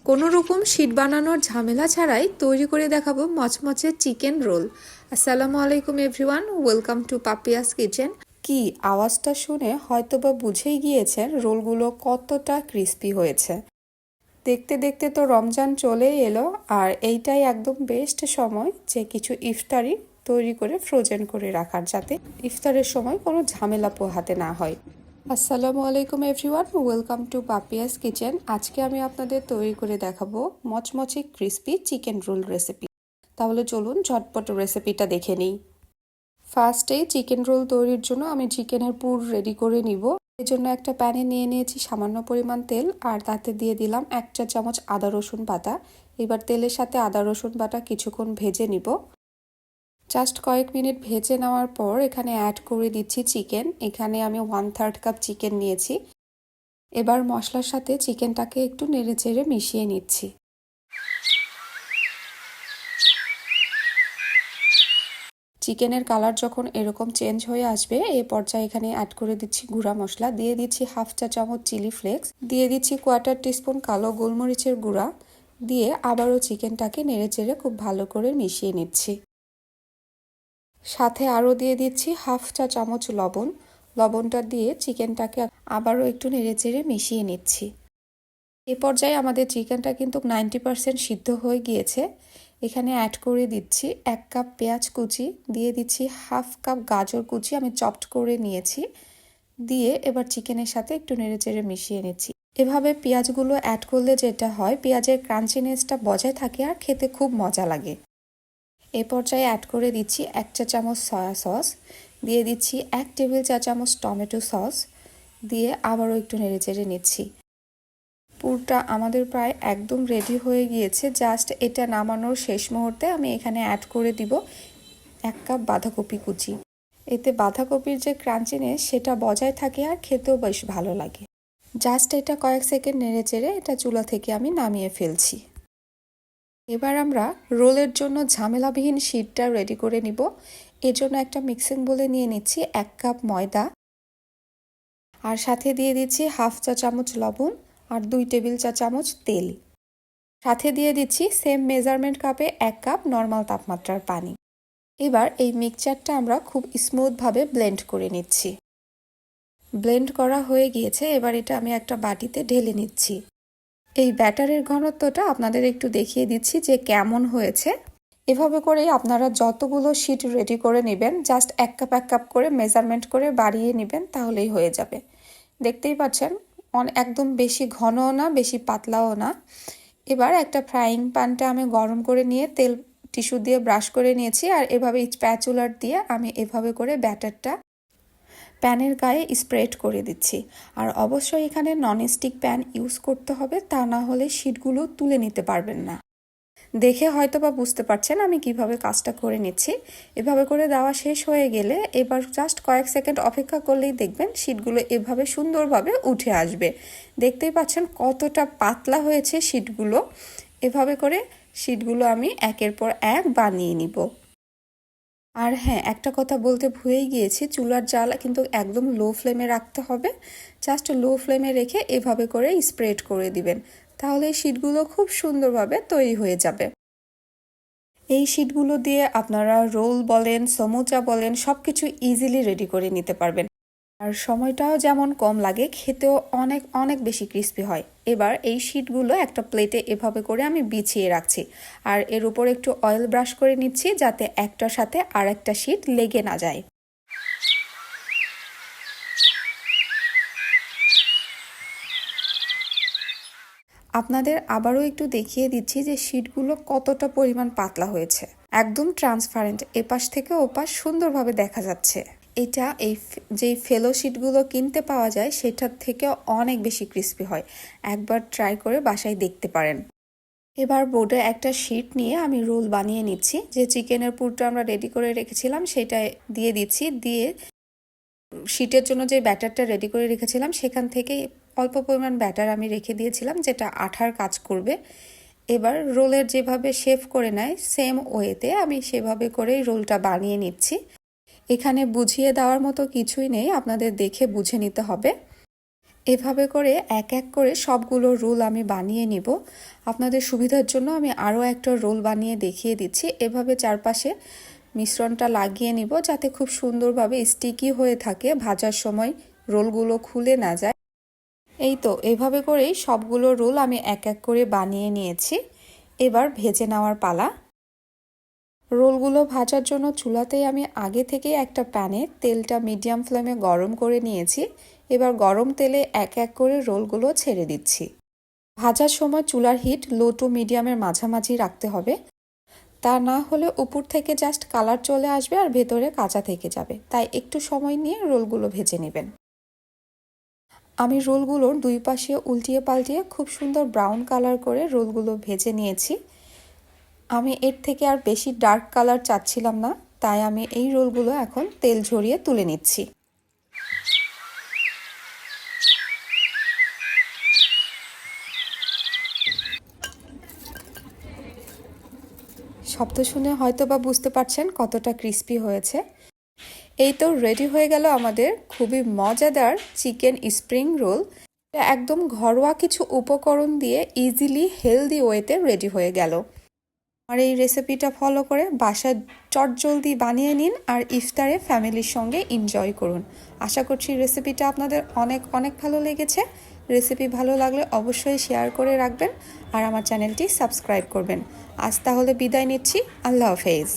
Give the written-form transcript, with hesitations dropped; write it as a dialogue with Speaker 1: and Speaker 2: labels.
Speaker 1: কোনো রকম শীট বানানোর ঝামেলা ছাড়াই তৈরি করে দেখাবো মচমচে চিকেন রোল। আসসালামু আলাইকুম everyone, welcome to Papiya's kitchen. কি আওয়াজটা শুনে হয়তোবা বুঝেই গিয়েছেন রোলগুলো কতটা ক্রিস্পি হয়েছে। দেখতে দেখতে তো রমজান চলেই এলো, আর এইটাই একদম বেস্ট সময় যে কিছু ইফতারি তৈরি করে ফ্রোজেন করে রাখার, যাতে ইফতারের সময় কোনো ঝামেলা পোহাতে না হয়। আসসালামু আলাইকুম everyone, welcome to Papiya's kitchen. আজকে আমি আপনাদের তৈরি করে দেখাবো মচমচে ক্রিস্পি চিকেন রোল রেসিপি। তাহলে চলুন ঝটপট রেসিপিটা দেখে নিই। ফার্স্টে চিকেন রোল তৈরির জন্য আমি চিকেনের পুর রেডি করে নিব। এর জন্য একটা প্যানে নিয়ে নিয়েছি সামান্য পরিমাণ তেল, আর তাতে দিয়ে দিলাম 1 চা চামচ আদা রসুন বাটা। এবার তেলের সাথে আদা রসুন বাটা কিছুক্ষণ ভেজে নিব। জাস্ট কয়েক মিনিট ভেজে নেওয়ার পর এখানে অ্যাড করে দিচ্ছি চিকেন। এখানে আমি 1/3 কাপ চিকেন নিয়েছি। এবার মশলার সাথে চিকেনটাকে একটু নেড়েচেড়ে মিশিয়ে নিচ্ছি। চিকেনের কালার যখন এরকম চেঞ্জ হয়ে আসবে, এই পর্যায়ে এখানে অ্যাড করে দিচ্ছি গুঁড়া মশলা, দিয়ে দিচ্ছি 1/2 চা চামচ চিলি ফ্লেক্স, দিয়ে দিচ্ছি 1/4 টিস্পুন কালো গোলমরিচের গুঁড়া, দিয়ে আবারও চিকেনটাকে নেড়েচেড়ে খুব ভালো করে মিশিয়ে নিচ্ছি। সাথে আরও দিয়ে দিচ্ছি 1/2 চা চামচ লবণ। লবণটা দিয়ে চিকেনটাকে আবারও একটু নেড়েচেড়ে মিশিয়ে নিচ্ছি। এ পর্যায়ে আমাদের চিকেনটা কিন্তু 90% সিদ্ধ হয়ে গিয়েছে। এখানে অ্যাড করে দিচ্ছি 1 কাপ পেঁয়াজ কুচি, দিয়ে দিচ্ছি 1/2 কাপ গাজর কুচি আমি চপড করে নিয়েছি, দিয়ে এবার চিকেনের সাথে একটু নেড়েচেড়ে মিশিয়ে নিচ্ছি। এভাবে পেঁয়াজগুলো অ্যাড করলে যেটা হয়, পেঁয়াজের ক্রাঞ্চিনেসটা বজায় থাকে আর খেতে খুব মজা লাগে। এ পর্যায়ে অ্যাড করে দিচ্ছি 1 চা চামচ সয়া সস, দিয়ে দিচ্ছি 1 টেবিল চা চামচ টমেটো সস, দিয়ে আবারও একটু নেড়েচেড়ে নিচ্ছি। পুরটা আমাদের প্রায় একদম রেডি হয়ে গিয়েছে। জাস্ট এটা নামানোর শেষ মুহূর্তে আমি এখানে অ্যাড করে দিব 1 কাপ বাঁধাকপি কুচি। এতে বাঁধাকপির যে ক্রাঞ্চিনেস সেটা বজায় থাকে আর খেতেও বেশ ভালো লাগে। জাস্ট এটা কয়েক সেকেন্ড নেড়েচেড়ে এটা চুলা থেকে আমি নামিয়ে ফেলছি। এবার আমরা রোলের জন্য ঝামেলাবিহীন শিটটা রেডি করে নিব। এর জন্য একটা মিক্সিং বোলে নিয়ে নিচ্ছি 1 কাপ ময়দা, আর সাথে দিয়ে দিচ্ছি 1/2 চা চামচ লবণ আর 2 টেবিল চা চামচ তেল। সাথে দিয়ে দিচ্ছি সেম মেজারমেন্ট কাপে 1 কাপ নর্মাল তাপমাত্রার পানি। এবার এই মিক্সচারটা আমরা খুব স্মুথভাবে ব্লেন্ড করে নিচ্ছি। ব্লেন্ড করা হয়ে গিয়েছে, এবার এটা আমি একটা বাটিতে ঢেলে নিচ্ছি। এই ব্যাটারের ঘনত্বটা আপনাদের একটু দেখিয়ে দিচ্ছি যে কেমন হয়েছে। এভাবে করেই আপনারা যতগুলো শিট রেডি করে নেবেন, জাস্ট 1 কাপ 1 কাপ করে মেজারমেন্ট করে বাড়িয়ে নেবেন, তাহলেই হয়ে যাবে। দেখতেই পাচ্ছেন একদম বেশি ঘনও না বেশি পাতলাও না। এবার একটা ফ্রাইং প্যানটা আমি গরম করে নিয়ে তেল টিস্যু দিয়ে ব্রাশ করে নিয়েছি, আর এভাবে স্প্যাচুলার দিয়ে আমি এভাবে করে ব্যাটারটা প্যানের গায়ে স্প্রেড করে দিচ্ছি। আর অবশ্যই এখানে ননস্টিক প্যান ইউজ করতে হবে, তা না হলে শিটগুলো তুলে নিতে পারবেন না। দেখে হয়তো বা বুঝতে পারছেন আমি কিভাবে কাজটা করে নিচ্ছি। এভাবে করে দেওয়া শেষ হয়ে গেলে এবার জাস্ট কয়েক সেকেন্ড অপেক্ষা করলেই দেখবেন শিটগুলো এভাবে সুন্দরভাবে উঠে আসবে। দেখতেই পাচ্ছেন কতটা পাতলা হয়েছে শিটগুলো। এভাবে করে শিটগুলো আমি একের পর এক বানিয়ে নিব। আর হ্যাঁ, একটা কথা বলতে ভুলেই গিয়েছি, চুলার জাল কিন্তু একদম লো ফ্লেমে রাখতে হবে। জাস্ট লো ফ্লেমে রেখে এভাবে করে স্প্রেড করে দিবেন, তাহলে এই শিটগুলো খুব সুন্দরভাবে তৈরি হয়ে যাবে। এই শিটগুলো দিয়ে আপনারা রোল বলেন, সমুচা বলেন, সব কিছু ইজিলি রেডি করে নিতে পারবেন। আর সময়টাও যেমন কম লাগে, খেতেও অনেক অনেক বেশি ক্রিস্পি হয়। এবার এই শিটগুলো একটা প্লেটে এভাবে করে আমি বিছিয়ে রাখছি, আর এর উপর একটু অয়েল ব্রাশ করে নিচ্ছি যাতে একটার সাথে আর একটা শিট লেগে না যায়। আপনাদের আবারও একটু দেখিয়ে দিচ্ছি যে শিটগুলো কতটা পরিমাণ পাতলা হয়েছে। একদম ট্রান্সপারেন্ট, এপাশ থেকে ওপাশ সুন্দরভাবে দেখা যাচ্ছে। এটা যেই ফেলো শিটগুলো কিনতে পাওয়া যায় সেটার থেকে অনেক বেশি ক্রিস্পি হয়। একবার ট্রাই করে বাসায় দেখতে পারেন। এবার বোর্ডে একটা শিট নিয়ে আমি রোল বানিয়ে নিচ্ছি। যে চিকেনের পুরটা আমরা রেডি করে রেখেছিলাম সেটা দিয়ে দিচ্ছি, দিয়ে শিটের জন্য যে ব্যাটারটা রেডি করে রেখেছিলাম সেখান থেকে অল্প পরিমাণ ব্যাটার আমি রেখে দিয়েছিলাম, যেটা আঠার কাজ করবে। এবার রোলের যেভাবে শেপ করে নেয় সেম ওয়েতে আমি সেভাবে করেই রোলটা বানিয়ে নিচ্ছি। এখানে বুঝিয়ে দেওয়ার মতো কিছুই নেই, আপনাদের দেখে বুঝে নিতে হবে। এভাবে করে এক এক করে সবগুলো রোল আমি বানিয়ে নিব। আপনাদের সুবিধার জন্য আমি আরও একটা রোল বানিয়ে দেখিয়ে দিচ্ছি। এভাবে চারপাশে মিশ্রণটা লাগিয়ে নিব যাতে খুব সুন্দরভাবে স্টিকি হয়ে থাকে, ভাজার সময় রোলগুলো খুলে না যায়। এই তো এভাবে করেই সবগুলো রোল আমি এক এক করে বানিয়ে নিয়েছি। এবার ভেজে নেওয়ার পালা। রোলগুলো ভাজার জন্য চুলাতেই আমি আগে থেকেই একটা প্যানে তেলটা মিডিয়াম ফ্লেমে গরম করে নিয়েছি। এবার গরম তেলে এক এক করে রোলগুলো ছেড়ে দিচ্ছি। ভাজার সময় চুলার হিট লো টু মিডিয়ামের মাঝামাঝি রাখতে হবে, তা না হলে উপর থেকে জাস্ট কালার চলে আসবে আর ভেতরে কাঁচা থেকে যাবে। তাই একটু সময় নিয়ে রোলগুলো ভেজে নেবেন। আমি রোলগুলোর দুই পাশে উল্টিয়ে পাল্টিয়ে খুব সুন্দর ব্রাউন কালার করে রোলগুলো ভেজে নিয়েছি। আমি এর থেকে আর বেশি ডার্ক কালার চাচ্ছিলাম না, তাই আমি এই রোলগুলো এখন তেল ঝরিয়ে তুলে নিচ্ছি। শব্দ শুনে হয়তো বা বুঝতে পারছেন কতটা ক্রিস্পি হয়েছে। এই তো রেডি হয়ে গেল আমাদের খুবই মজাদার চিকেন স্প্রিং রোল। একদম ঘরোয়া কিছু উপকরণ দিয়ে ইজিলি হেলদি ওয়েতে রেডি হয়ে গেল। আর এই রেসিপিটা ফলো করে বাসায় চটজলদি বানিয়ে নিন আর ইফতারে ফ্যামিলির সঙ্গে এনজয় করুন। আশা করছি রেসিপিটা আপনাদের অনেক অনেক ভালো লেগেছে। রেসিপি ভালো লাগলে অবশ্যই শেয়ার করে রাখবেন আর আমার চ্যানেলটি সাবস্ক্রাইব করবেন। আজ তাহলে বিদায় নিচ্ছি। আল্লাহ হাফেজ।